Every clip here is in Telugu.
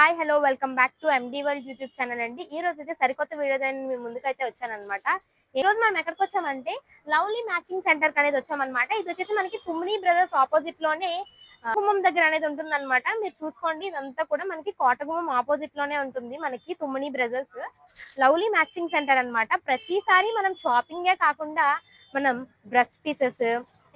Hi hello welcome back to MD world YouTube channel అండి. ఈ రోజు అయితే సరికొత్త వీడియో మీ ముందుకైతే వచ్చానన్నమాట. ఈ రోజు మనం ఎక్కడికి వచ్చామంటే లవ్లీ మ్యాచింగ్ సెంటర్ అనేది వచ్చామన్నమాట. ఇది వచ్చేసి మనకి తుమ్మిని బ్రదర్స్ ఆపోజిట్ లోనే కుమ్మం దగ్గర అనేది ఉంటుందన్నమాట. మీరు చూసుకోండి, ఇదంతా కూడా మనకి కోటగుమ్మం ఆపోజిట్ లోనే ఉంటుంది. మనకి తుమ్మిని బ్రదర్స్ లవ్లీ మ్యాచింగ్ సెంటర్ అన్నమాట. ప్రతిసారి మనం షాపింగే కాకుండా మనం బ్రష్ పీసెస్,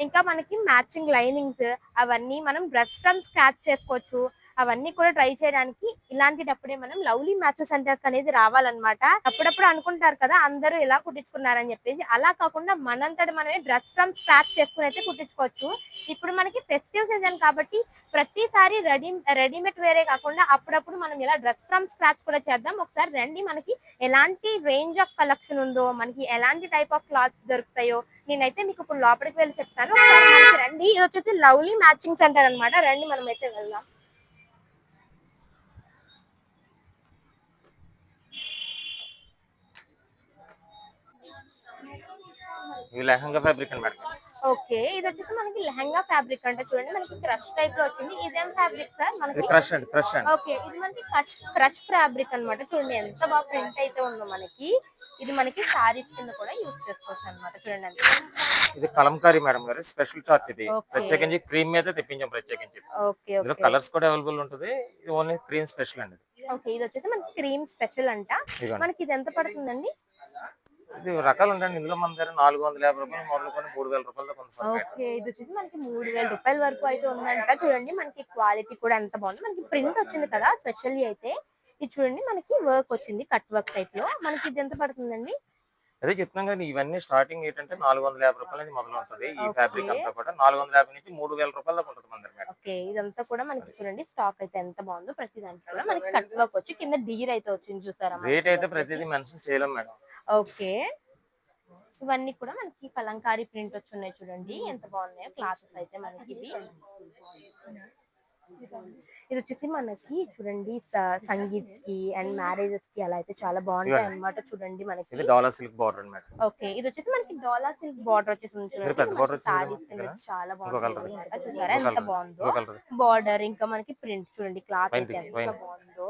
ఇంకా మనకి మ్యాచింగ్ లైనింగ్స్ అవన్నీ మనం బ్రష్ ఫ్రమ్ స్క్రాచ్ చేసుకోవచ్చు. అవన్నీ కూడా ట్రై చేయడానికి ఇలాంటిటప్పుడే మనం లవ్లీ మ్యాచింగ్ సెంటర్స్ అనేది రావాలన్నమాట. అప్పుడప్పుడు అనుకుంటారు కదా అందరూ ఇలా కుట్టించుకున్నారని చెప్పేసి, అలా కాకుండా మనంతట మనమే డ్రెస్ ఫ్రమ్ స్టార్ట్ చేసుకుని అయితే కుట్టించుకోవచ్చు. ఇప్పుడు మనకి ఫెస్టివ్ సీజన్ కాబట్టి ప్రతిసారి రెడీమేడ్ వేరే కాకుండా అప్పుడప్పుడు మనం ఇలా డ్రెస్ ఫ్రమ్ స్క్రాచ్ కూడా చేద్దాం. ఒకసారి రండి, మనకి ఎలాంటి రేంజ్ ఆఫ్ కలెక్షన్ ఉందో, మనకి ఎలాంటి టైప్ ఆఫ్ క్లాత్స్ దొరుకుతాయో నేనైతే మీకు ఇప్పుడు లోపలికి వెళ్ళి చెప్తాను. ఒకసారి మనకి రండి. ఇది వచ్చేసి లవ్లీ మ్యాచింగ్ సెంటర్ అన్నమాట. రండి, మనం అయితే వెళ్దాం. ఇవి లెహంగా ఫ్యాబ్రిక్ అని మేడం. ఓకే, ఇది వచ్చేసి మనకి లెహంగా ఫ్యాబ్రిక్ అంటే చూడండి, మనకి క్రష్ టైప్ లో వచ్చింది. ఇదేం ఫ్యాబ్రిక్ సార్ మనకి? క్రష్ అండి, క్రష్ అండి. ఓకే, ఇది మనకి క్రష్ ఫ్యాబ్రిక్ అన్నమాట. చూడండి ఎంత బాగా ప్రింట్ అయితే ఉందో మనకి. ఇది మనకి సారీస్ కింద కూడా యూజ్ చేసుకోవచ్చు అన్నమాట. చూడండి అండి, ఇది కలంకారీ మేడం గారు, స్పెషల్ చార్ట్. ఇది ప్రత్యేకించి క్రీమ్ మీద తెప్పించాం ప్రత్యేకించి. ఓకే, ఇందులో కలర్స్ కూడా అవైలబుల్ ఉంటుంది. ఇది ఓన్లీ క్రీమ్ స్పెషల్ అండి. ఓకే, ఇది వచ్చేసి మనకి క్రీమ్ స్పెషల్ అంట. మనకి ఇది ఎంత పడుతుందండి? ఇది రకాలు ఉంటాయండి. ఇందులో మన దగ్గర 450 రూపాయలు మొదలుకొని 3000 రూపాయల దాకా ఉంది. ఓకే, ఇది వచ్చేసి మనకి 3000 రూపాయల వరకు అయితే ఉందంట. చూడండి మనకి క్వాలిటీ కూడా ఎంత బాగుంది. మనకి ప్రింట్ వచ్చింది కదా స్పెషల్లీ అయితే. ఇది చూడండి మనకి వర్క్ వచ్చింది, కట్ వర్క్ టైప్ లో. మనకి ఇది ఎంత పడుతుందండి? అదే చెప్తున్నాం కదా, ఇవన్నీ స్టార్టింగ్ ఏంటంటే 450 రూపాయల నుంచి మొదలు ఉంటుంది. ఈ ఫ్యాబ్రిక్ అంతా కూడా 450 నుంచి 3000 రూపాయల దాకా ఉంటుంది మన దగ్గర. ఓకే, ఇదంతా కూడా మనకి చూడండి స్టాక్ అయితే ఎంత బాగుందో. ప్రతి దానికి కూడా మనకి కట్ వర్క్ వచ్చి కింద డీర్ అయితే వచ్చింది, చూసారా? రేట్ అయితే ప్రతిదీ మెన్షన్ చేయలేం మేడం. ఓకే, ఇవన్నీ కూడా మనకి కలంకారీ ప్రింట్ వచ్చి ఉన్నాయి. చూడండి ఎంత బాగున్నాయో క్లాసెస్ అయితే మనకి. ఇది వచ్చేసి మనకి చూడండి సంగీత్ కి అండ్ మ్యారేజెస్ కి అలా అయితే చాలా బాగుంటాయి అన్నమాట. చూడండి మనకి dollar silk border madam. Okay, ఇది వచ్చేసి మనకి డాలర్ సిల్క్ బార్డర్ వచ్చేసి చూడండి. సారీస్ కింద చాలా బాగుంది. చూసారా ఎంత బాగుందో బార్డర్. ఇంకా మనకి ప్రింట్ చూడండి, క్లాత్ అయితే ఎంత బాగుందో.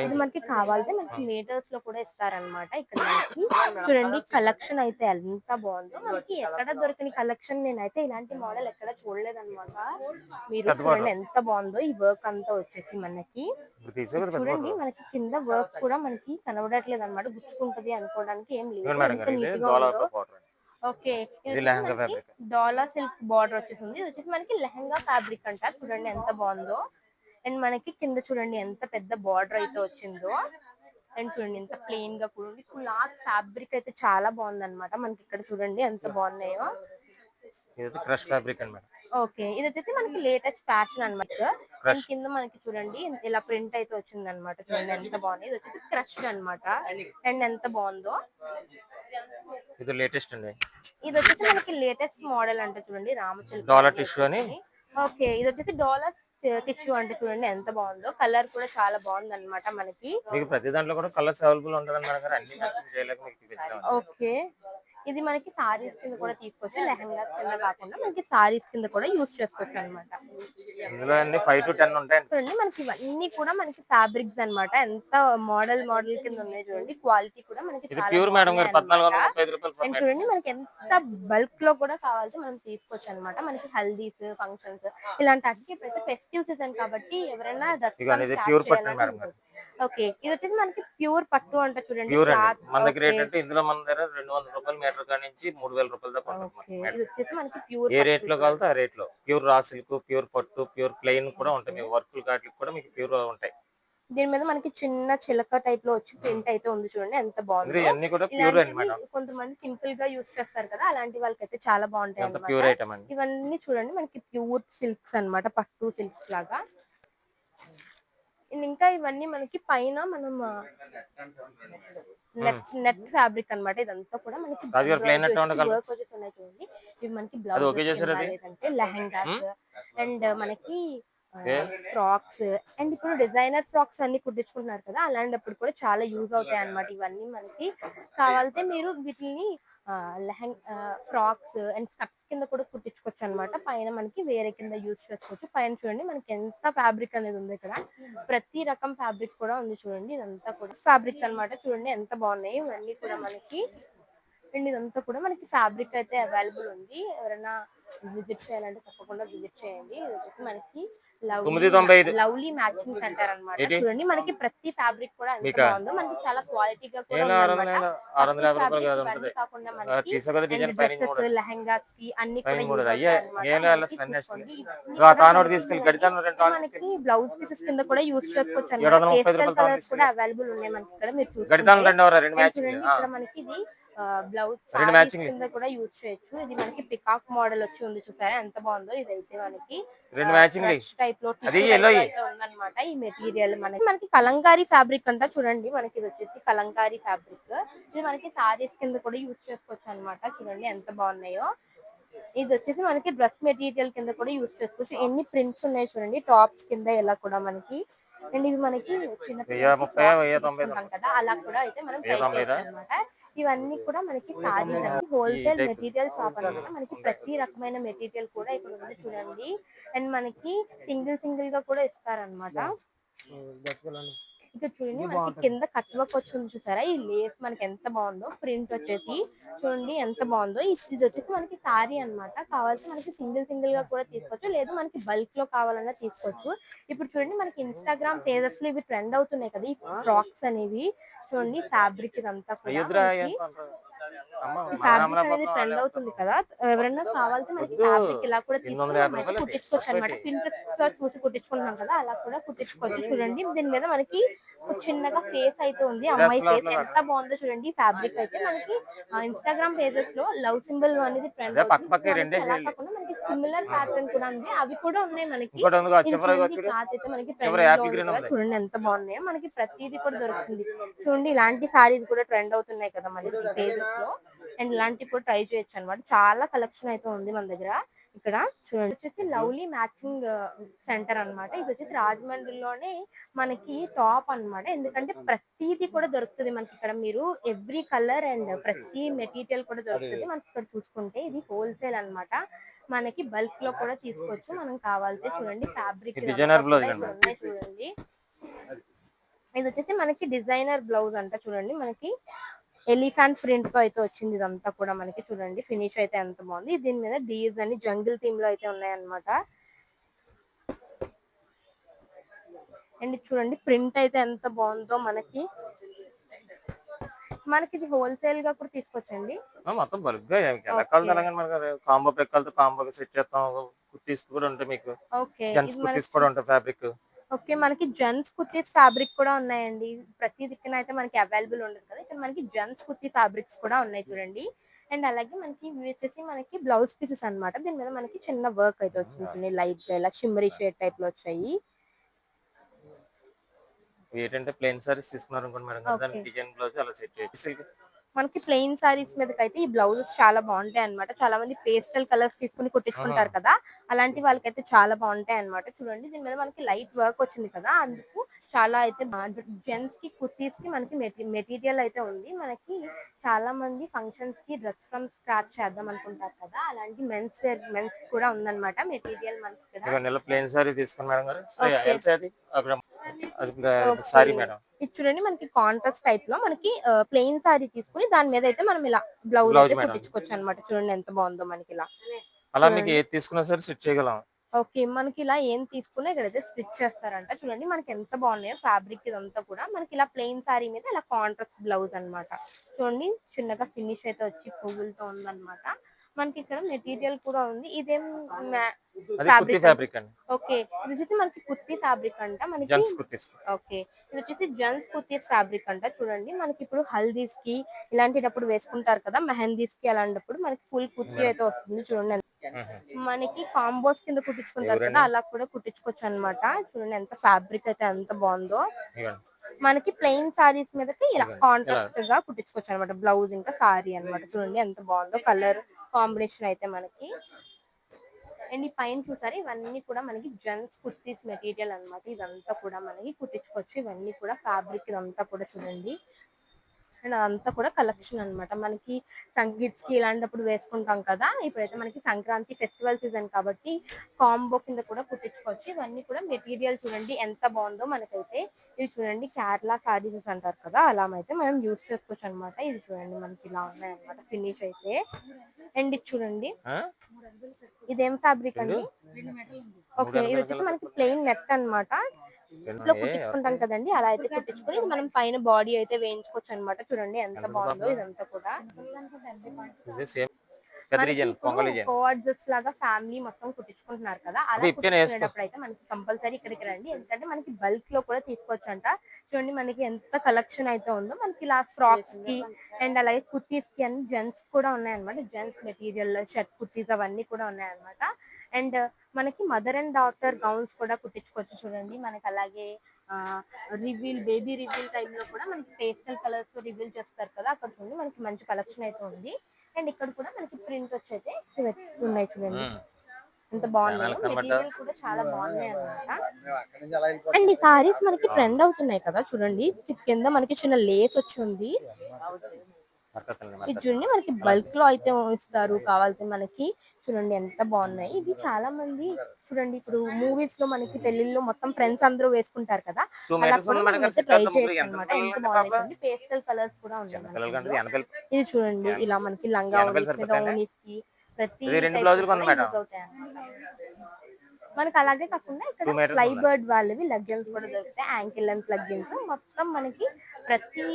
ఇది మనకి కావాలంటే మనకి మీటర్స్ లో కూడా ఇస్తారనమాట. ఇక్కడ మనకి చూడండి కలెక్షన్ అయితే ఎంత బాగుందో. మనకి ఎక్కడ దొరికిన కలెక్షన్ నేనైతే ఇలాంటి మోడల్ ఎక్కడ చూడలేదన్నమాట. మీరు చూడండి ఎంత బాగుందో ఈ వర్క్ అంతా వచ్చేసి మనకి. చూడండి మనకి కింద వర్క్ కూడా మనకి కనబడట్లేదు అనమాట. గుచ్చుకుంటది అనుకోవడానికి ఏం లేదు. ఓకే, డాలర్ సిల్క్ బార్డర్ వచ్చేసింది. ఇది వచ్చేసి మనకి లెహంగా ఫ్యాబ్రిక్ అంట. చూడండి ఎంత బాగుందో. అండ్ మనకి కింద చూడండి ఎంత పెద్ద బార్డర్ అయితే వచ్చిందో. అండ్ చూడండి ఎంత ప్లెయిన్ గా కూడా ఉంది. క్లాత్ ఫ్యాబ్రిక్ అయితే చాలా బాగుంది అనమాట. మనకి ఇక్కడ చూడండి ఎంత బాగున్నాయో. క్రష్ ఫ్యాబ్రిక్ అన్నమాట. ఓకే, ఇది వచ్చేసి మనకి లేటెస్ట్ ఫ్యాషన్ అనమాట. కింద మనకి చూడండి ఇలా ప్రింట్ అయితే వచ్చింది అనమాట. చూడండి ఎంత బాగుంది. ఇది వచ్చేసి క్రష్ అనమాట. అండ్ ఎంత బాగుందో. ఇది లేటెస్ట్ అండి. ఇది వచ్చేసి మనకి లేటెస్ట్ మోడల్ అంటే చూడండి రామచిలక డాలర్ టిష్యూ అని. ఓకే, ఇది వచ్చేసి డాలర్ టిష్యూ అంటే చూడండి ఎంత బాగుందో. కలర్ కూడా చాలా బాగుంది అనమాట మనకి. మీకు ప్రతి దాంట్లో కూడా కలర్స్ అవైలబుల్ ఉంటుందన్నారు. అన్ని మెన్షన్ చేయలేక మీకు చూపించాను. ఓకే, ఇది మనకి సారీస్ కింద కూడా తీసుకోవచ్చు. లెహంగా కింద కాకుండా మనకి సారీస్ కింద కూడా యూజ్ చేసుకోవచ్చు అనమాట. ఇందులో అన్ని 5 to 10 ఉంటాయి. చూడండి మనకి ఇవన్నీ కూడా మనకి ఫ్యాబ్రిక్స్ అన్నమాట. ఎంత మోడల్ కింద ఉన్నాయి చూడండి. క్వాలిటీ కూడా మనకి ప్యూర్ మేడం గారు 1435 రూపాయలు. చూడండి మనకి ఎంత బల్క్ లో కూడా కావాలంటే మనం తీసుకోవచ్చు అనమాట. మనకి హల్దీస్ ఫంక్షన్స్ ఇలాంటి అన్ని ఇప్పుడు ఫెస్టివ్ సీజన్ కాబట్టి ఎవరైనా ప్యూర్ పట్టు మేడం గారు. ఓకే, ఇది వచ్చేసి మనకి ప్యూర్ పట్టు అంటే చూడండి. ప్యూర్ అండి. మన దగ్గర ఏంటంటే ఇందులో మన దగ్గర 200 రూపాయలు మీటర్ కాడి నుంచి 3000 రూపాయల దాకా ఉంటుంది. ఇది వచ్చేసి మనకి ప్యూర్ ఏ రేట్ లో కావాలంటే ఆ రేట్ లో ప్యూర్ రా సిల్క్, ప్యూర్ పట్టు, ప్యూర్ ప్లెయిన్ కూడా ఉంటాయి. మీకు వర్క్ కాటికి కూడా మీకు ప్యూర్ ఉంటాయి. దీని మీద మనకి చిన్న చిలక టైప్ లో వచ్చి ప్రింట్ అయితే ఉంది. చూడండి ఎంత బాగుంది. ఇవన్నీ కూడా ప్యూర్ అండి మేడం. కొంతమంది సింపుల్ గా యూస్ చేస్తారు కదా, అలాంటి వాళ్ళకైతే చాలా బాగుంటాయి అన్నమాట. ప్యూర్ ఐటమ్ అండి. ఇవన్నీ చూడండి మనకి ప్యూర్ సిల్క్స్ అన్నమాట, పట్టు సిల్క్స్ లాగా. ఇంకా ఇవన్నీ మనకి పైన మనం నెట్ ఫ్యాబ్రిక్ అన్నమాట. ఇదంతా కూడా మనకి వర్క్ వచ్చేసి ఉన్నాయి చూడండి. ఇవి మనకి బ్లౌజ్ అంటే లెహంగాస్ అండ్ మనకి ఫ్రాక్స్ అండ్ ఇప్పుడు డిజైనర్ ఫ్రాక్స్ అన్ని కుట్టించుకుంటున్నారు కదా, అలాంటప్పుడు కూడా చాలా యూజ్ అవుతాయి అన్నమాట. ఇవన్నీ మనకి కావాలంటే మీరు వీటిని ఫ్రాక్స్ అండ్ స్కర్ట్స్ కింద కూడా కుట్టించుకోవచ్చు అనమాట. పైన మనకి వేరే కింద యూజ్ చేసుకోవచ్చు. పైన చూడండి మనకి ఎంత ఫ్యాబ్రిక్ అనేది ఉంది ఇక్కడ. ప్రతి రకం ఫ్యాబ్రిక్ కూడా ఉంది చూడండి. ఇదంతా కూడా ఫ్యాబ్రిక్ అన్నమాట. చూడండి ఎంత బాగున్నాయి ఇవన్నీ కూడా మనకి. అండ్ ఇదంతా కూడా మనకి ఫ్యాబ్రిక్ అయితే అవైలబుల్ ఉంది. ఎవరైనా విజిట్ చేయాలంటే తప్పకుండా విజిట్ చేయండి. ఇది వచ్చేసి మనకి 995 లవ్లీ మ్యాచింగ్ సెంటర్ అన్నమాట. ఏంటి చూడండి మనకి ప్రతి ఫ్యాబ్రిక్ కూడా ఎంత మీకా బాగుందో, మనకి చాలా క్వాలిటీగా కూడా ఏలా ఉందన్నమాట. 650 రూపాయలు ప్రతి కాదు ఫ్యాబ్రిక్ ఉంటది ఇవన్నీ కాకుండా మనకి తీసా కదా డిజైన్ పైన డ్రెస్సెస్, మూడు లెహంగాస్ కి అన్ని కూడా పైన మూడు యూజ్ అయ్యే అవుతాయి అన్నమాట. ఏం మనకి లేదు చూసుకోండి ఇవన్నీ ఆ కూడా తానోడు మనకి తీసుకెళ్ళి చూడండి, గడితాను రెండు ఇవి తాను మనకి తీసుకెళ్ళి బ్లౌజ్ పీసెస్ కింద కూడా యూజ్ చేసుకోవచ్చు అన్నమాట. 730 పేస్టల్ రూపాయలు తాను కలర్స్ కూడా తీసుకెళ్ళి అవైలబుల్ ఉన్నాయి మనకి ఇక్కడ మీరు గడితాను చూసుకుంటే. రెండు ఎవరు రెండు అండ్ మ్యాచింగ్ చూడండి ఇక్కడ మనకి ఇది బ్లౌజ్ రెండు సారీస్ మ్యాచింగ్ కింద కూడా యూజ్ చేయొచ్చు. ఇది మనకి పికాక్ మోడల్ వచ్చి ఉంది చూసారా ఎంత బాగుందో. ఇదైతే మనకి రెండు మ్యాచింగ్ టైప్ లో అది టిష్యూ ఎల్లో టైప్ లో అయితే ఉందన్నమాట. ఈ మెటీరియల్ మనకి కలంకారీ ఫ్యాబ్రిక్ అంట. చూడండి మనకి ఇది వచ్చేసి కలంకారీ ఫ్యాబ్రిక్. ఇది మనకి సారీస్ కింద కూడా యూజ్ చేసుకోవచ్చు అన్నమాట. చూడండి ఎంత బాగున్నాయో. ఇది వచ్చేసి మనకి డ్రెస్ మెటీరియల్ కింద కూడా యూజ్ చేసుకోవచ్చు. ఎన్ని ప్రింట్స్ ఉన్నాయి చూడండి టాప్స్ కింద ఇలా కూడా మనకి. అండ్ ఇది మనకి చిన్న పిల్లలకి 1030 ఫ్రాక్స్ 1090 కుట్టించుకుంటాం కదా, అలా కూడా అయితే మనం ట్రై 1090 చేయొచ్చు అన్నమాట. ఇవన్నీ కూడా మనకి సారీస్ అండి. ఈ హోల్సేల్ టైప్ మెటీరియల్ షాప్ అన్నమాట. మనకి ప్రతి రకమైన మెటీరియల్ కూడా ఇక్కడ ఉంది చూడండి. అండ్ మనకి సింగిల్ సింగిల్ గా కూడా ఇస్తారన్నమాట. ఇక్కడ చూడండి మనకి కింద కట్ వర్క్ వచ్చింది చూసారా. ఈ లేస్ మనకి ఎంత బాగుందో, ప్రింట్ వచ్చేసి చూడండి ఎంత బాగుందో. ఇది వచ్చేసి మనకి సారీ అన్నమాట. కావాల్సి మనకి సింగిల్ సింగిల్ గా కూడా తీసుకోవచ్చు, లేదు మనకి బల్క్ లో కావాలన్నా తీసుకోవచ్చు. ఇప్పుడు చూడండి మనకి ఇన్స్టాగ్రామ్ పేజెస్ లో ఇవి ట్రెండ్ అవుతున్నాయి కదా, ఈ ఫ్రాక్స్ అనేవి. చూడండి ఫ్యాబ్రిక్ ఇదంతా కూడా అయ్యుద్రా మనకి ఈ ఫ్యాబ్రిక్ అనేది ట్రెండ్ అవుతుంది కదా. ఎవరైనా కావాలంటే మనకి ఫ్యాబ్రిక్ ఇలా కూడా తీసుకొని మనం అయితే కుట్టించుకోవచ్చు అనమాట. పింట్రెస్ట్ లో చూసి కుట్టించుకుంటున్నాం కదా, అలా కూడా కుట్టించుకోవచ్చు. చూడండి దీని మీద మనకి చిన్నగా ఫేస్ అయితే ఉంది, అమ్మాయి ఫేస్ ఎంత బాగుందో చూడండి. ఫ్యాబ్రిక్ అయితే మనకి ఇన్స్టాగ్రామ్ పేజెస్ లో లవ్ సింబల్ అనేది ట్రెండ్ అవుతుంది. మనకి అలా కాకుండా మనకి సిమిలర్ ప్యాటర్న్ కూడా ఉంది, అవి కూడా ఉన్నాయి మనకి. ఇంకోటి ఉంది ఇది చివరి చూడండి క్లాత్ అయితే మనకి ట్రెండ్ చివరి లో హ్యాపీ ఉంది గ్రీన్ కదా. ఉంది చూడండి ఎంత బాగున్నాయో. మనకి ప్రతిదీ కూడా దొరుకుతుంది చూడండి. ఇలాంటి సారీస్ కూడా ట్రెండ్ అవుతున్నాయి కదా మనకి పేజెస్ లో. అండ్ ఇలాంటివి కూడా ట్రై చేయొచ్చు అనమాట. చాలా కలెక్షన్ అయితే ఉంది మన దగ్గర ఇక్కడ. చూడండి వచ్చేసి లవ్లీ మ్యాచింగ్ సెంటర్ అన్నమాట. ఇది వచ్చేసి రాజమండ్రిలోనే మనకి టాప్ అన్నమాట. ఎందుకంటే ప్రతిదీ కూడా దొరుకుతుంది మనకి ఇక్కడ. మీరు ఎవ్రీ కలర్ అండ్ ప్రతి మెటీరియల్ కూడా దొరుకుతుంది మనకి ఇక్కడ. చూసుకుంటే ఇది హోల్సేల్ అన్నమాట. మనకి బల్క్ లో కూడా తీసుకోవచ్చు మనం కావాలంటే. చూడండి ఫ్యాబ్రిక్ డిజైనర్ బ్లౌజ్ ఉన్నాయి చూడండి. ఇది వచ్చేసి మనకి డిజైనర్ బ్లౌజ్ అంట. చూడండి మనకి ఎలిఫెంట్ ప్రింట్ తో అయితే వచ్చింది ఇదంతా కూడా మనకి. చూడండి ఫినిష్ అయితే ఎంత బాగుంది. దీని మీద డీజ్ అని జంగిల్ థీమ్ లో అయితే ఉన్నాయన్నమాట. అండ్ చూడండి ప్రింట్ అయితే ఎంత బాగుందో మనకి. మనకి ఇది హోల్సేల్ గా కూడా తీసుకోవచ్చండి. మొత్తం బల్క్ గా కాంబో పెక్కలతో కాంబో సెట్ చేస్తాం. కుర్తీస్ కూడా ఉంటాయి మీకు. జెంట్స్ కుర్తీస్ కూడా ఉంటాయి ఫ్యాబ్రిక్. ఓకే మనకి జెంట్స్ కుర్తీస్ ఫ్యాబ్రిక్ కూడా ఉన్నాయండి. ప్రతి దిక్కున అయితే మనకి అవైలబుల్ ఉండదు కదా, ఇక్కడ మనకి జెంట్స్ కుర్తీ ఫ్యాబ్రిక్స్ కూడా ఉన్నాయి చూడండి. అండ్ అలాగే మనకి ఇవి వచ్చేసి మనకి బ్లౌజ్ పీసెస్ అన్నమాట. దీని మీద మనకి చిన్న వర్క్ అయితే వచ్చింది లైట్ గా ఇలా షిమ్మరీ షేడ్ టైప్ లో వచ్చాయి. ఏంటంటే ప్లెయిన్ సారీస్ తీసుకున్నారు అనుకోండి మేడం, దానికి డిజైన్ బ్లౌజ్ అలా సెట్ చేయొచ్చు. మనకి ప్లెయిన్ సారీస్ మీదకి అయితే ఈ బ్లౌజెస్ చాలా బాగుంటాయి అన్నమాట. చాలా మంది పేస్టల్ కలర్స్ తీసుకుని కుట్టించుకుంటారు కదా, అలాంటి వాళ్ళకైతే చాలా బాగుంటాయి అన్నమాట. చూడండి దీని మీద మనకి లైట్ వర్క్ వచ్చింది కదా, అందుకు చాలా అయితే జెంట్స్ కి కుర్తీస్ కి మనకి మెటీరియల్ అయితే ఉంది మనకి. చాలా మంది ఫంక్షన్స్ కి డ్రెస్ ఫ్రమ్ స్క్రాచ్ చేద్దాం అనుకుంటారు కదా, అలాంటి మెన్స్ వేర్ మెన్స్ కూడా ఉందన్నమాట మెటీరియల్ మనకి. ప్లెయిన్ సారీ తీసుకున్నారు సారీ మేడం. ఇది చూడండి మనకి కాంట్రాస్ట్ టైప్ లో మనకి ప్లెయిన్ సారీ తీసుకుని దాని మీద అయితే మనం ఇలా బ్లౌజ్ అయితే కుట్టించుకోవచ్చు అనమాట. చూడండి ఎంత బాగుందో మనకి ఇలా. అలా మీకు ఏది తీసుకున్నా సరే సెట్ చేయగలం. ఓకే మనకి ఇలా ఏం తీసుకున్నా ఇక్కడైతే స్టిచ్ చేస్తారంట. చూడండి మనకి ఎంత బాగున్నాయో ఫ్యాబ్రిక్ ఇదంతా కూడా. మనకి ఇలా ప్లెయిన్ సారీ మీద ఇలా కాంట్రాస్ట్ బ్లౌజ్ అన్నమాట. చూడండి చిన్నగా ఫినిష్ అయితే వచ్చి పువ్వులతో ఉందన్నమాట. మనకి ఇక్కడ మెటీరియల్ కూడా ఉంది. ఇదేం ఫ్యాబ్రిక్ అండి. ఓకే ఇది వచ్చేసి మనకి కుర్తీ ఫ్యాబ్రిక్ అంట మనకి. ఓకే ఇది వచ్చేసి జెంట్స్ కుర్తీస్ ఫ్యాబ్రిక్ అంట. చూడండి మనకి ఇప్పుడు హల్దీస్ కి ఇలాంటిటప్పుడు వేసుకుంటారు కదా, మెహందీస్ కి అలాంటప్పుడు మనకి ఫుల్ కుర్తీ అయితే వస్తుంది. చూడండి మనకి కాంబోస్ కింద కుట్టించుకుంటారు కదా, అలా కూడా కుట్టించుకోవచ్చు అనమాట. చూడండి ఎంత ఫ్యాబ్రిక్ అయితే ఎంత బాగుందో. మనకి ప్లెయిన్ సారీస్ మీదకి ఇలా కాంట్రాస్ట్ గా కుట్టించుకోవచ్చు అనమాట. బ్లౌజ్ ఇంకా సారీ అన్నమాట. చూడండి ఎంత బాగుందో కలర్ కాంబినేషన్ అయితే మనకి. అండ్ ఈ పైన చూసారు ఇవన్నీ కూడా మనకి జెంట్స్ కుర్తీస్ మెటీరియల్ అన్నమాట. ఇదంతా కూడా మనకి కుట్టించుకోవచ్చు. ఇవన్నీ కూడా ఫ్యాబ్రిక్ ఇదంతా కూడా చూడండి. అండ్ అదంతా కూడా కలెక్షన్ అన్నమాట. మనకి సంగీత్స్ కి ఇలాంటప్పుడు వేసుకుంటాం కదా, ఇప్పుడైతే మనకి సంక్రాంతి ఫెస్టివల్ సీజన్ కాబట్టి కాంబో కింద కూడా కుట్టించుకోవచ్చు. ఇవన్నీ కూడా మెటీరియల్ చూడండి ఎంత బాగుందో మనకైతే. ఇది చూడండి కేరళ సారీస్ అంటారు కదా, అలా అయితే మనం యూస్ చేసుకోవచ్చు అనమాట. ఇది చూడండి మనకి ఇలా ఉన్నాయి అనమాట ఫినిష్ అయితే. అండ్ ఇది చూడండి ఆ? ఇదేం ఫ్యాబ్రిక్ రెండు అండి? మూడు ఓకే, ఇది వచ్చేసి మనకి ప్లెయిన్ నెట్ అన్నమాట. ఇంట్లో ఏ, కుట్టించుకుంటాం కదండి, అలా అయితే కుట్టించుకొని ఇది మనం పైన బాడీ అయితే వేయించుకోవచ్చు అనమాట. చూడండి ఎంత ఎంత బాగుందో పాప? ఇదంతా కూడా. ఇది సేమ్ పెద్ద మనకి రీజన్ ఇప్పుడు పొంగల్ రీజన్. కోఆర్డినేట్స్ లాగా ఫ్యామిలీ మొత్తం కుట్టించుకుంటున్నారు కదా, అలా అవి ఇప్పుడే వేసుకో. కుట్టించుకునేటప్పుడు అయితే మనకి కంపల్సరీ ఇక్కడికి రండి. ఎందుకంటే మనకి బల్క్ లో కూడా తీసుకోవచ్చు అంట. చూడండి మనకి ఎంత కలెక్షన్ అయితే ఉందో. మనకి ఇలా ఫ్రాక్స్ కి అండ్ అలాగే కుర్తీస్ కి అన్ని జెంట్స్ కూడా ఉన్నాయన్నమాట. జెంట్స్ మెటీరియల్ షర్ట్ కుర్తీస్ అవన్నీ కూడా ఉన్నాయన్నమాట. అండ్ మనకి మదర్ అండ్ డాటర్ గౌన్స్ కూడా కుట్టించుకోవచ్చు. చూడండి మనకి అలాగే రివీల్ బేబీ రివీల్ టైమ్ లో కూడా మనకి పేస్టల్ కలర్స్ తో రివీల్ చేస్తారు కదా, అక్కడ చూడండి మనకి మంచి కలెక్షన్ అయితే ఉంది. అండ్ ఇక్కడ కూడా మనకి ప్రింట్ వచ్చైతే ఉన్నాయి చూడండి ఎంత బాగున్నాయో. ఛానల్ కనబడ్డా మెటీరియల్ కూడా చాలా బాగున్నాయి అన్నమాట. అండ్ ఈ సారీస్ మనకి ట్రెండ్ అవుతున్నాయి కదా, చూడండి కింద మనకి చిన్న లేస్ వచ్చి ఉంది. ఇది చూడండి మనకి బల్క్ లో అయితే ఇస్తారు కావాలంటే మనకి. చూడండి ఎంత బాగున్నాయి ఇవి. చాలా మంది చూడండి ఇప్పుడు మూవీస్ లో మనకి పెళ్లిళ్ళు మొత్తం ఫ్రెండ్స్ అందరూ వేసుకుంటారు కదా, 2 అలా మీటర్స్ కూడా ఉన్న మనం మనకి అయితే సెట్ ట్రై అవుతుంది. ముగ్గురు చేయొచ్చు ఎంత అనమాట. పిల్లలు ఎంత అంటే బాగున్నాయి పాప చూడండి. పేస్టల్ కలర్స్ కూడా ఉన్నాయి చిన్న మనకి పిల్లలకి అంటే ఇందులో. ఎనభై ఇది చూడండి ఇలా మనకి లంగా ఎనభై ఓనీస్ మీద సరిపోతాయండి. ఓనీస్ కి ప్రతి ఇది 2 టైప్ బ్లౌజులు కూడా కొంది మేడం. యూజ్ అవుతాయి అన్నమాట. మనకి అలాగే కాకుండా 2 ఇక్కడ మీటర్స్ ఫ్లై ఉండాలి. బర్డ్ వాళ్ళవి లెగ్గిన్స్ కూడా దొరుకుతాయి. యాంకిల్ లెంత్ లెగ్గిన్స్ మొత్తం మనకి ప్రతి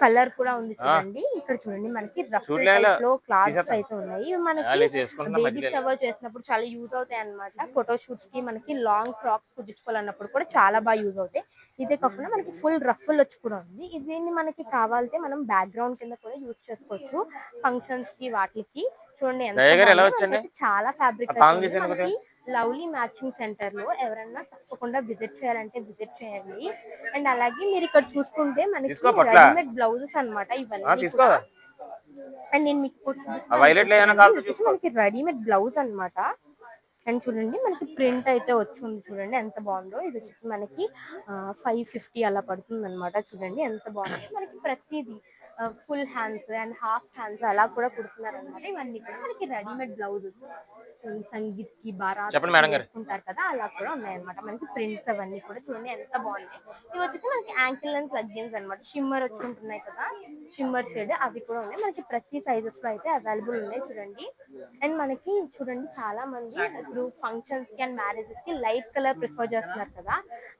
కలర్ కూడా ఉంది చూడండి. ఇక్కడ చూడండి మనకి రఫ్ చూడలేలో టైప్ లో క్లాత్స్ తీసేస్తాను. అయితే ఉన్నాయి. ఇవి మనకి అలా చేసుకుంటున్నా బేబీ మధ్యలో షవర్ చేసినప్పుడు చాలా యూజ్ అవుతాయి అన్నమాట. ఫోటో షూట్స్ కి మనకి లాంగ్ ఫ్రాక్స్ కుట్టించుకోవాలన్నప్పుడు కూడా చాలా బాగా యూజ్ అవుతాయి. ఇదే కాకుండా మనకి ఫుల్ రఫుల్ వచ్చి కూడా ఉంది. దీన్ని మనకి కావాలంటే మనం బ్యాక్గ్రౌండ్ కింద కూడా యూజ్ చేసుకోవచ్చు ఫంక్షన్స్ కి వాటికి. చూడండి ఎంత దయగారు ఎలా బాగుందో. వచ్చండి? మనకైతే చాలా ఫ్యాబ్రిక్ ఆ అయితే తాళం ఉంది. తీసాను మనకి లవ్లీ మ్యాచింగ్ సెంటర్ లో ఎవరన్నా తప్పకుండా విజిట్ చేయాలంటే విజిట్ చేయండి. అండ్ అలాగే మీరు ఇక్కడ చూసుకుంటే మనకి తీసుకో పట్ల. రెడీమేడ్ బ్లౌజెస్ అన్నమాట ఇవన్నీ తీసుకో. కూడా. అండ్ నేను మీకు ఇప్పుడు ఆ చూపిస్తాను వైలెట్ లో ఏమైనా చూడండి. కావాలంటే ఇది వచ్చేసి చూసుకో. మనకి రెడీమేడ్ బ్లౌజ్ అన్నమాట. అండ్ చూడండి మనకి ప్రింట్ అయితే వచ్చింది. చూడండి ఎంత బాగుందో. ఇది వచ్చేసి మనకి 550 అలా పడుతుంది అనమాట. చూడండి ఎంత బాగుంది. మనకి ప్రతిదీ full hands and half hands అలా కూడా కుడుతున్నారు అనమాట. ఇవన్నీ కూడా మనకి రెడీమేడ్ బ్లౌజెస్ సంగీత్ కి బారాత్ చెప్పండి కి మేడం గారు. వేసుకుంటారు కదా, అలా కూడా ఉన్నాయన్నమాట. మనకి ప్రింట్స్ అవన్నీ కూడా చూడండి ఎంత బాగున్నాయి. ఇవి వచ్చేసి మనకి యాంకిల్ లెంత్ లెగ్గిన్స్ అనమాట. షిమ్మర్ వచ్చి ఉంటున్నాయి కదా, షిమ్మర్ షేడ్ అవి కూడా ఉన్నాయి. మనకి ప్రతి సైజెస్ లో అయితే అవైలబుల్ ఉన్నాయి చూడండి. అండ్ మనకి చూడండి చాలా మంది ఇప్పుడు ఫంక్షన్స్ కి అండ్ మ్యారేజెస్ కి లైట్ కలర్ ప్రిఫర్ చేస్తున్నారు కదా,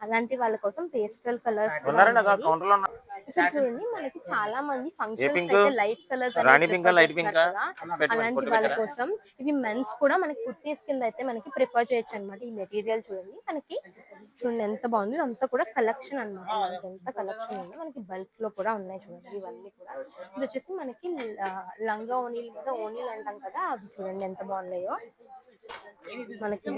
అలాంటి వాళ్ళ కోసం పేస్టల్ కలర్స్ కూడా ఉన్నారండి ఉన్నాయి. కౌంటర్ లో ఉన్నారు. ఇక్కడ చూడండి మనకి చాలా మంది ఏ ఫంక్షన్స్ పింక్? అయితే లైట్ కలర్స్ రాణి పింకా లైట్ చేస్తున్నారు పింకా? కదా, పెట్టమని అలాంటి ఫోటో వాళ్ళ పెట్టారా? కోసం ఇవి మెన్స్ కూడా మనకి కుర్తీస్ కింద అయితే మనకి ప్రిఫర్ చేయొచ్చు అనమాట. ఈ మెటీరియల్ చూడండి మనకి. చూడండి ఎంత బాగుంది. ఇదంతా కూడా కలెక్షన్ అన్నమాట. మనకి ఎంత కలెక్షన్ ఉందో మనకి బల్క్ లో కూడా ఉన్నాయి చూడండి ఇవన్నీ కూడా. ఇది వచ్చేసి మనకి లంగా ఓనీల మీద ఓనీలు అంటాం కదా, అవి చూడండి ఎంత బాగున్నాయో మనకి.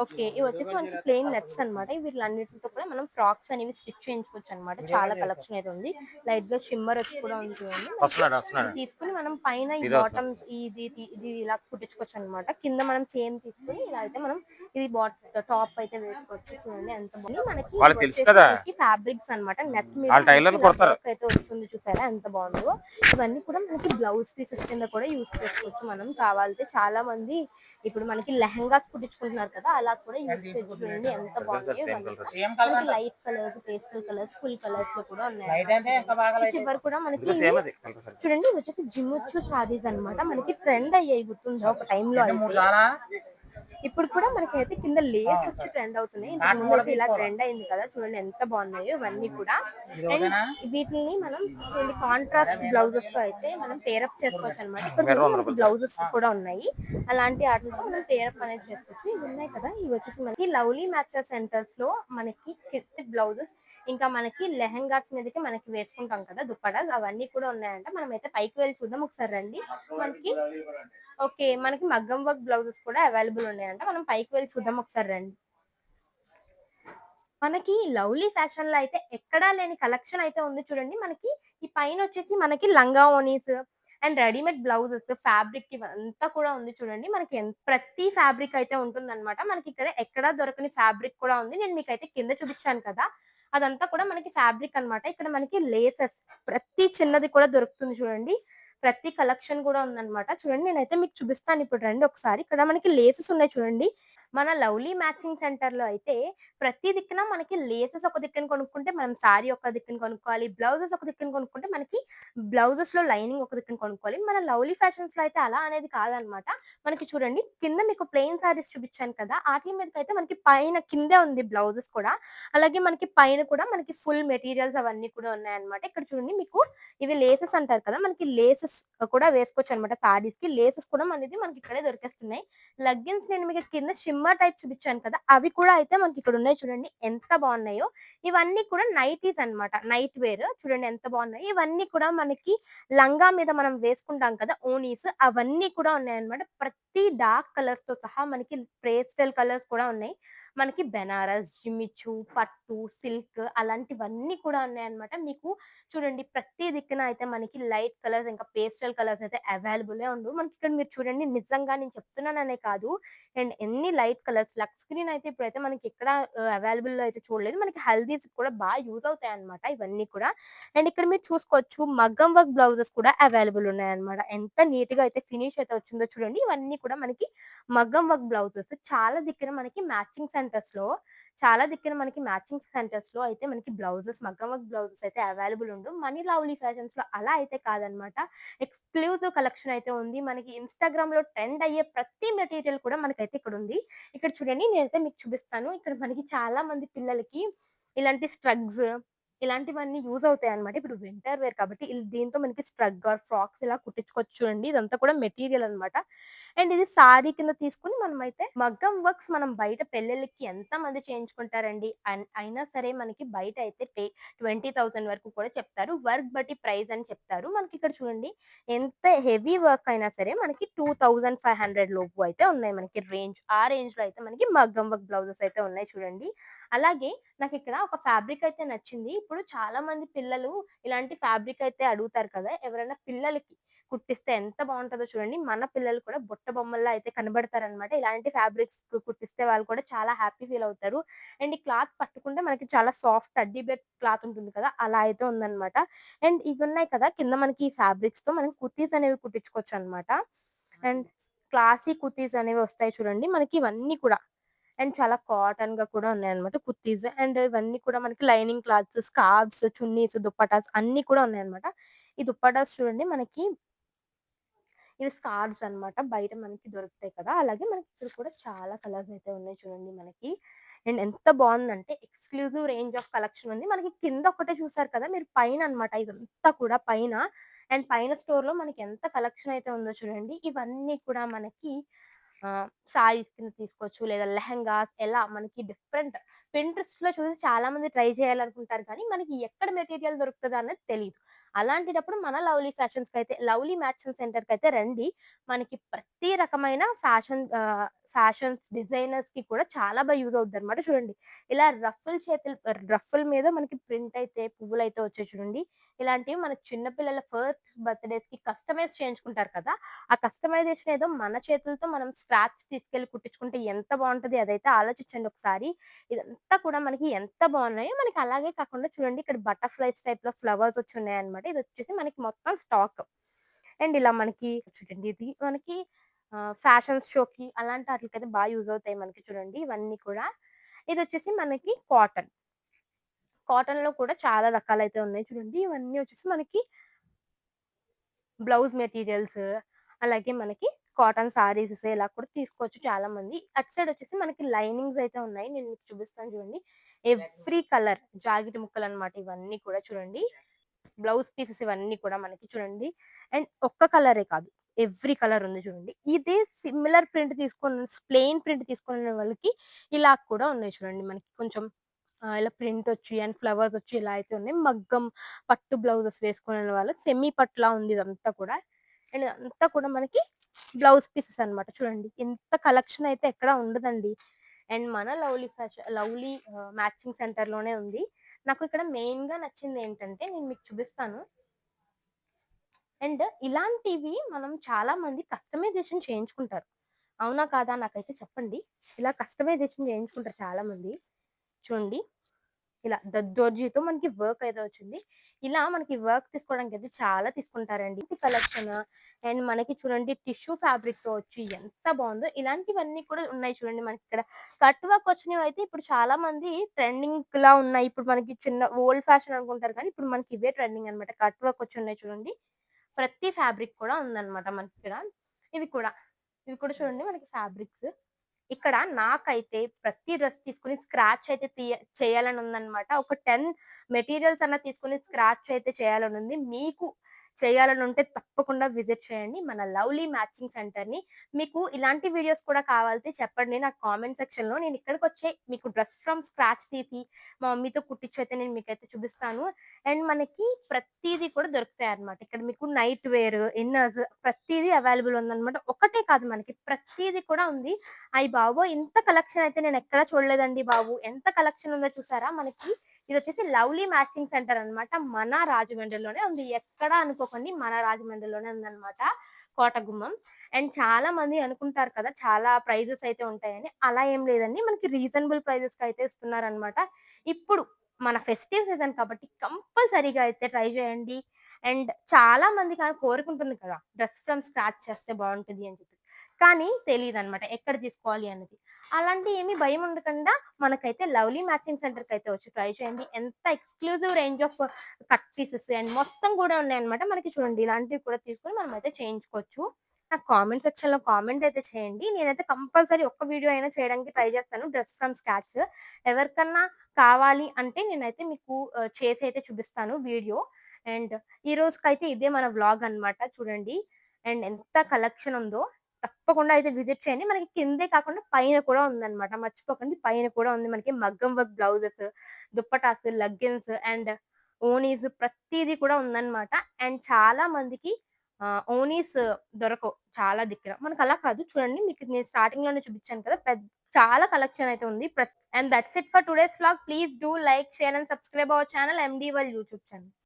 ఓకే, ఇవి వచ్చేసి మనకి ప్లెయిన్ నెట్స్ అనమాట. వీటిలన్నిటితో కూడా మనం ఫ్రాక్స్ అనేవి స్టిచ్ చేయించుకోవచ్చు అనమాట. చాలా కలెక్షన్ అయితే ఉంది. లైట్ గా షిమ్మర్ వచ్చి కూడా ఉంది చూడండి. వస్తున్నాడు ఇది వస్తున్నాడు. తీసుకుని మనం పైన ఈ ఇది బాటమ్ ఇది ఇలా కుట్టించుకోవచ్చు అనమాట. కింద మనం సేమ్ తీసుకుని ఇలా అయితే మనం ఇది టాప్ అయితే వేసుకోవచ్చు. చూడండి ఎంత బాగుంది. మనకి వాళ్ళకి తెలుసు కదా. ఫ్యాబ్రిక్స్ అనమాట. నెట్ మీద వాళ్ళ టైలర్లు కొడతారు. అయితే వస్తుంది చూసారా ఎంత బాగుందో. ఇవన్నీ కూడా మనకి బ్లౌజ్ పీసెస్ కింద కూడా యూజ్ చేసుకోవచ్చు మనం కావాలంటే. చాలా మంది ఇప్పుడు మనకి లెహంగాస్ కుట్టించుకుంటున్నారు కదా, అలా కూడా యూజ్ చేయొచ్చు. చూడండి ఎంత బాగుంది. మనకి light colours, pastel colours, full colours లో కూడా ఉన్నాయి. చివరి కూడా మనకి సేమ్ అది కంపల్సరీ. చూడండి ఇవి వచ్చేసి జిమ్ముచ్చు సారీస్ అన్నమాట. మనకి ట్రెండ్ అయ్యాయి గుర్తుందా ఒక టైంలో అయితే. ఇప్పుడు కూడా మనకి అయితే కింద లేస్ వచ్చి ట్రెండ్ అవుతున్నాయి. ఇంతకు ముందు అయితే ఇలా ట్రెండ్ అయింది కదా, చూడండి ఎంత బాగున్నాయో ఇవన్నీ కూడా. అండ్ వీటిని మనం కాంట్రాస్ట్ బ్లౌజెస్ తో అయితే మనం పేరప్ చేసుకోవచ్చు అనమాట. ఇక్కడ బ్లౌజెస్ కూడా ఉన్నాయి. అలాంటి వాటితో మనం పేరప్ అనేది చేసుకోవచ్చు. ఇవి ఉన్నాయి కదా, ఇవి వచ్చేసి మనకి లవ్లీ మ్యాచెస్ సెంటర్స్ లో మనకి కిట్ బ్లౌజెస్, ఇంకా మనకి లెహంగాస్ మీదకి మనకి వేసుకుంటాం కదా దుప్పటాస్, అవన్నీ కూడా ఉన్నాయంట. మనం అయితే పైకి వెళ్ళి చూద్దాం ఒకసారి రండి. మనకి ఓకే, మనకి మగ్గం వర్క్ బ్లౌజెస్ కూడా అవైలబుల్ ఉన్నాయంట. మనం పైకి వెళ్ళి చూద్దాం ఒకసారి రండి. మనకి లవ్లీ ఫ్యాషన్ లో అయితే ఎక్కడా లేని కలెక్షన్ అయితే ఉంది చూడండి. మనకి ఈ పైన వచ్చేసి మనకి లంగా ఓనీస్ అండ్ రెడీమేడ్ బ్లౌజెస్, ఫ్యాబ్రిక్ ఇవంతా కూడా ఉంది చూడండి. మనకి ప్రతి ఫ్యాబ్రిక్ అయితే ఉంటుందన్నమాట. మనకి ఇక్కడ ఎక్కడా దొరకని ఫ్యాబ్రిక్ కూడా ఉంది. నేను మీకైతే కింద చూపించాను కదా! అదంతా కూడా మనకి ఫ్యాబ్రిక్ అన్నమాట. ఇక్కడ మనకి లేసెస్ ప్రతి చిన్నది కూడా దొరుకుతుంది చూడండి. ప్రతి కలెక్షన్ కూడా ఉందన్నమాట. చూడండి నేనైతే మీకు చూపిస్తాను ఇప్పుడు రండి ఒకసారి. ఇక్కడ మనకి లేసెస్ ఉన్నాయి చూడండి. మన లవ్లీ మ్యాచింగ్ సెంటర్‌లో అయితే ప్రతి దిక్కున మనకి లేసెస్ ఒక దిక్కున కొనుక్కుంటే మనం సారీ ఒక దిక్కున కొనుక్కోవాలి. బ్లౌజెస్ ఒక దిక్కున కొనుక్కుంటే మనకి బ్లౌజెస్‌లో లైనింగ్ ఒక దిక్కున కొనుక్కోవాలి. మన లవ్లీ ఫ్యాషన్స్‌లో అయితే అలా అనేది కాదనమాట. మనకి చూడండి కింద మీకు ప్లెయిన్ సారీస్ చూపించాను కదా! ఆటిల మీదకైతే మనకి పైన కిందే ఉంది బ్లౌజెస్ కూడా. అలాగే మనకి పైన కూడా మనకి ఫుల్ మెటీరియల్స్ అవన్నీ కూడా ఉన్నాయన్నమాట. ఇక్కడ చూడండి మీకు ఇవి లేసెస్ అంటారు కదా! మనకి లేసెస్ కూడా వేసుకోవచ్చనమాట సారీస్‌కి. లేసెస్ కూడా మనకి ఇక్కడే దొరికేస్తున్నాయి. లెగ్గిన్స్ నేను మీకు కింద షిమ్మర్ టైప్ చూపించాను కదా! అవి కూడా అయితే మనకి ఇక్కడ ఉన్నాయి చూడండి. ఎంత బాగున్నాయో. ఇవన్నీ కూడా నైటీస్ అన్నమాట. నైట్ వేర్ చూడండి ఎంత బాగున్నాయో. ఇవన్నీ కూడా మనకి లంగా మీద మనం వేసుకుంటాం కదా! ఓనీస్ అవన్నీ కూడా ఉన్నాయన్నమాట. ప్రతి డార్క్ కలర్స్ తో సహా మనకి పేస్టల్ కలర్స్ కూడా ఉన్నాయి. మనకి బెనారస్, జిమిచు, పట్టు, సిల్క్ అలాంటివన్నీ కూడా ఉన్నాయన్నమాట. మీకు చూడండి ప్రతి దిక్కున అయితే మనకి లైట్ కలర్స్ ఇంకా పేస్టల్ కలర్స్ అయితే అవైలబులే ఉండవు. మనకి ఇక్కడ మీరు చూడండి నిజంగా నేను చెప్తున్నాననే కాదు. అండ్ ఎన్ని లైట్ కలర్స్ లక్స్ గ్రీన్ అయితే ఇప్పుడైతే మనకి ఎక్కడ అవైలబుల్‌లో అయితే చూడలేదు. మనకి హల్దీస్‌కి కూడా యూజ్ అవుతాయన్నమాట ఇవన్నీ కూడా. అండ్ ఇక్కడ మీరు చూసుకోవచ్చు మగ్గం వర్క్ బ్లౌజెస్ కూడా అవైలబుల్ ఉన్నాయన్నమాట. ఎంత నీట్‌గా అయితే ఫినిష్ అయితే వచ్చిందో చూడండి. ఇవన్నీ కూడా మనకి మగ్గం వర్క్ బ్లౌజెస్ చాలా దిక్కున మనకి మ్యాచింగ్ సెంటర్స్‌లో అయితే మనకి బ్లౌజెస్ మగ్గం వర్క్ బ్లౌజెస్ అయితే అవైలబుల్ ఉండవు. మనీ లవ్లీ ఫ్యాషన్స్‌లో అలా అయితే కాదనమాట. ఎక్స్‌క్లూజివ్ కలెక్షన్ అయితే ఉంది. మనకి ఇన్‌స్టాగ్రామ్‌లో ట్రెండ్ అయ్యే ప్రతి మెటీరియల్ కూడా మనకైతే ఇక్కడ ఉంది. ఇక్కడ చూడండి నేనైతే మీకు చూపిస్తాను. ఇక్కడ మనకి చాలా మంది పిల్లలకి ఇలాంటి స్ట్రగ్స్ ఇలాంటివన్నీ యూజ్ అవుతాయన్నమాట. ఇప్పుడు వింటర్ వేర్ కాబట్టి దీంతో మనకి స్ట్రగ్ ఆర్ ఫ్రాక్స్ ఇలా కుట్టించుకోవచ్చు చూడండి. ఇదంతా కూడా మెటీరియల్ అన్నమాట. అండ్ ఇది సారీ కింద తీసుకొని మనమైతే మగ్గం వర్క్స్ మనం బయట పెళ్ళిళ్ళకి ఎంతమంది చేయించుకుంటారండి. అయినా సరే మనకి బయట అయితే 20,000 వరకు కూడా చెప్తారు. వర్క్ బట్టి ప్రైస్ అని చెప్తారు. మనకి ఇక్కడ చూడండి ఎంత హెవీ వర్క్ అయినా సరే మనకి 2500 లోపు అయితే ఉన్నాయి మనకి రేంజ్. ఆ రేంజ్‌లో అయితే మనకి మగ్గం వర్క్ బ్లౌజెస్ అయితే ఉన్నాయి చూడండి. అలాగే నాకిక్కడ ఒక ఫ్యాబ్రిక్ అయితే నచ్చింది. ఇప్పుడు చాలా మంది పిల్లలు ఇలాంటి ఫ్యాబ్రిక్ అయితే అడుగుతారు కదా! ఎవరైనా పిల్లలకి కుట్టిస్తే ఎంత బావుంటదో చూడండి. మన పిల్లలు కూడా బుట్ట బొమ్మల్లా అయితే కనబడతారనమాట. ఇలాంటి ఫ్యాబ్రిక్స్ కుట్టిస్తే వాళ్ళు కూడా చాలా హ్యాపీ ఫీల్ అవుతారు. అండ్ ఈ క్లాత్ పట్టుకుంటే మనకి చాలా సాఫ్ట్ టెడ్డీ బేర్ క్లాత్ ఉంటుంది కదా! అలా అయితే ఉందనమాట. అండ్ ఇవున్నాయి కదా! కింద మనకి ఈ ఫ్యాబ్రిక్స్‌తో మనం కుర్తీస్ అనేవి కుట్టించుకోవచ్చనమాట. అండ్ క్లాసీ కుర్తీస్ అనేవి వస్తాయి చూడండి. మనకి ఇవన్నీ కూడా అండ్ చాలా కాటన్‌గా కూడా ఉన్నాయన్నమాట కుర్తీస్. అండ్ ఇవన్నీ కూడా మనకి lining clothes, scarfs, chunnis, dupattas అన్నీ కూడా ఉన్నాయన్నమాట. ఈ దుప్పటాస్ చూడండి మనకి ఇవి స్కార్ఫ్స్ అన్నమాట. బయట మనకి దొరుకుతాయి కదా! అలాగే మనకి ఇక్కడ కూడా చాలా కలర్స్ అయితే ఉన్నాయి చూడండి మనకి. అండ్ ఎంత బావుందంటే ఎక్స్‌క్లూజివ్ రేంజ్ ఆఫ్ కలెక్షన్ ఉంది. మనకి కింద ఒకటే చూసారు కదా! మీరు పైన అన్నమాట ఇదంతా కూడా పైన. అండ్ పైన స్టోర్‌లో మనకి ఎంత కలెక్షన్ అయితే ఉందో చూడండి. ఇవన్నీ కూడా మనకి సారీస్ కింద తీసుకోవచ్చు. లేదా లెహెంగాస్ ఎలా మనకి డిఫరెంట్ పింట్రెస్ట్‌లో చూసి చాలా మంది ట్రై చేయాలనుకుంటారు కానీ, మనకి ఎక్కడ మెటీరియల్ దొరుకుతదనేది తెలీదు. అలాంటిటప్పుడు మన లవ్లీ మ్యాచింగ్ సెంటర్‌కైతే రండి. మనకి ప్రతి రకమైన ఫ్యాషన్స్ డిజైనర్స్‌కి కూడా చాలా యూజ్ అవుద్దనమాట. చూడండి ఇలా రఫుల్ మీద మనకి ప్రింట్ అయితే పువ్వులైతే వచ్చాయి చూడండి. ఇలాంటివి మన చిన్న పిల్లల ఫస్ట్ బర్త్‌డేస్‌కి కస్టమైజ్ చేయించుకుంటారు కదా! ఆ కస్టమైజేషన్ ఏదో మన చేతులతో మనం స్క్రాచ్ తీసుకెళ్ళి కుట్టించుకుంటే ఎంత బావుంటది అదైతే ఆలోచించండి ఒకసారి. ఇదంతా కూడా మనకి ఎంత బావున్నాయో మనకి అలాగే కాకుండా చూడండి ఇక్కడ బటర్‌ఫ్లైస్ టైప్‌లో ఫ్లవర్స్ వచ్చున్నాయన్నమాట. ఇదొచ్చేసి మనకి మొత్తం స్టాక్. అండ్ ఇలా మనకి చూడండి ఇది మనకి ఫ్యాషన్ షోకి అలాంటి ఆటిలకైతే యూజ్ అవుతాయి మనకి చూడండి ఇవన్నీ కూడా. ఇదొచ్చేసి మనకి కాటన్. కాటన్‌లో కూడా చాలా రకాలైతే ఉన్నాయి చూడండి. ఇవన్నీ వచ్చేసి మనకి బ్లౌజ్ మెటీరియల్స్ అలాగే మనకి కాటన్ సారీస్ ఇలా కూడా తీసుకోవచ్చు చాలా మంది. అటు సైడ్ వచ్చేసి మనకి లైనింగ్స్ అయితే ఉన్నాయి. నేను మీకు చూపిస్తాను చూడండి. ఎవ్రీ కలర్ జాకెట్ ముక్కలన్నమాట ఇవన్నీ కూడా చూడండి. బ్లౌజ్ పీసెస్ ఇవన్నీ కూడా మనకి చూడండి. అండ్ ఒక్క కలరే కాదు. ఎవ్రీ కలర్ ఉంది చూడండి. ఇదే సిమిలర్ ప్రింట్ తీసుకొని ప్లెయిన్ ప్రింట్ తీసుకునే వాళ్ళకి ఇలా కూడా ఉన్నాయి చూడండి. మనకి కొంచెం ఇలా ప్రింట్ వచ్చి అండ్ ఫ్లవర్స్ వచ్చి ఇలా అయితే ఉన్నాయి. మగ్గం పట్టు బ్లౌజెస్ వేసుకునే వాళ్ళకి సెమీ పట్టులా ఉంది ఇదంతా కూడా. అండ్ ఇదంతా కూడా మనకి బ్లౌజ్ పీసెస్ అన్నమాట. చూడండి ఇంత కలెక్షన్ అయితే ఎక్కడ ఉండదండి. అండ్ మన లవ్లీ మ్యాచింగ్ సెంటర్‌లోనే ఉంది. నాకు ఇక్కడ మెయిన్‌గా నచ్చింది ఏంటంటే నేను మీకు చూపిస్తాను. అండ్ ఇలాంటివి మనం చాలా మంది కస్టమైజేషన్ చేయించుకుంటారు. అవునా? కాదా? నాకైతే చెప్పండి. ఇలా కస్టమైజేషన్ చేయించుకుంటారు చాలా మంది. చూడండి. ఇలా దర్జీతో మనకి వర్క్ అయితే వచ్చింది. ఇలా మనకి వర్క్ తీసుకోవడానికైతే చాలా తీసుకుంటారండి. ఈ కలెక్షన్ అండ్ మనకి చూడండి టిష్యూ ఫ్యాబ్రిక్‌తో వచ్చి ఎంత బావుందో. ఇలాంటివన్నీ కూడా ఉన్నాయి చూడండి మనకిక్కడ. కట్ వర్క్ వచ్చినవైతే ఇప్పుడు చాలా మంది ట్రెండింగ్‌లా ఉన్నాయి. ఇప్పుడు మనకి చిన్న ఓల్డ్ ఫ్యాషన్ అనుకుంటారు కానీ ఇప్పుడు మనకి ఇవే ట్రెండింగ్ అన్నమాట. కట్ వర్క్ వచ్చున్నాయి చూడండి. ప్రతి ఫ్యాబ్రిక్ కూడా ఉందన్నమాట మనకిక్కడ. ఇవి కూడా. ఇవి కూడా చూడండి మనకి ఫ్యాబ్రిక్స్. ఇక్కడ నాకైతే ప్రతి డ్రెస్ తీసుకొని స్క్రాచ్ అయితే చేయాలని ఉందన్నమాట. ఒక 10 మెటీరియల్స్ అన్నా తీసుకొని స్క్రాచ్ అయితే చేయాలనుంది. మీకు చేయాలనుంటే తప్పకుండా విజిట్ చేయండి మన లవ్లీ మ్యాచింగ్ సెంటర్‌ని. మీకు ఇలాంటి వీడియోస్ కూడా కావాలితే చెప్పండి నాకు కామెంట్ సెక్షన్‌లో. నేను ఇక్కడికొచ్చే మీకు డ్రెస్ ఫ్రమ్ స్క్రాచ్ తీసి మా మమ్మీతో కుట్టించైతే నేను మీకైతే చూపిస్తాను. అండ్ మనకి ప్రతీది కూడా దొరుకుతాయన్నమాట. ఇక్కడ మీకు నైట్ వేర్, ఇన్నర్స్ ప్రతీది అవైలబుల్ ఉందన్నమాట. ఒకటే కాదు మనకి ప్రతీది కూడా ఉంది. అయ్య బాబోయ్! ఇంత కలెక్షన్ అయితే నేనెక్కడా చూడలేదండి బాబు. ఎంత కలెక్షన్ ఉందో చూసారా? మనకి ఇదొచ్చేసి లవ్లీ మ్యాచింగ్ సెంటర్ అన్నమాట. మన రాజమండ్రిలోనే ఉంది. ఎక్కడ అనుకోకండి మన రాజమండ్రిలోనే ఉందన్నమాట. కోటగుమ్మం. అండ్ చాలా మంది అనుకుంటారు కదా! చాలా ప్రైజెస్ అయితే ఉంటాయని. అలా ఏం లేదండి. మనకి రీజనబుల్ ప్రైజెస్‌కయితే ఇస్తున్నారన్నమాట. ఇప్పుడు మన ఫెస్టివ్ సీజన్ కాబట్టి కంపల్సరీగా అయితే ట్రై చేయండి. అండ్ చాలా మందికి కోరికుంటుంది కదా! డ్రెస్ ఫ్రమ్ స్క్రాచ్ చేస్తే బావుంటది అని చెప్పి. కానీ తెలీదనమాట. ఎక్కడ తీసుకోవాలి అనేది. అలాంటి ఏమి భయం ఉండకుండా మనకైతే లవ్లీ మ్యాచింగ్ సెంటర్‌కైతే వచ్చి ట్రై చేయండి. ఎంత exclusive range of cut pieces and మొత్తం కూడా ఉన్నాయన్నమాట. మనకి చూడండి ఇలాంటివి కూడా తీసుకొని మనమైతే చేయించుకోవచ్చు. నాకు కామెంట్ సెక్షన్‌లో కామెంట్ అయితే చేయండి. నేనైతే కంపల్సరీ ఒక్క వీడియో అయినా చేయడానికి ట్రై చేస్తాను. Dress from scratch. ఎవరికన్నా కావాలి అంటే నేనైతే మీకు చేసి అయితే చూపిస్తాను వీడియో. అండ్ ఈ రోజుకైతే ఇదే మన వ్లాగ్ అన్నమాట చూడండి. అండ్ ఎంత కలెక్షన్ ఉందో తప్పకుండా అయితే విజిట్ చేయండి. మనకి కిందే కాకుండా పైన కూడా ఉందన్నమాట. మర్చిపోకండి పైన కూడా ఉంది. మనకి మగ్గం work blouses, dupattas, leggings and ఓనీస్ ప్రతీది కూడా ఉందన్నమాట. అండ్ చాలా మందికి ఓనీస్ దొరకవు చాలా దగ్గర. మనకలా కాదు చూడండి మీకు నేను స్టార్టింగ్‌లోనే చూపించాను కదా! చాలా కలెక్షన్ అయితే ఉంది. And that's it for today's vlog. Please do like, share and subscribe our channel MD world YouTube channel.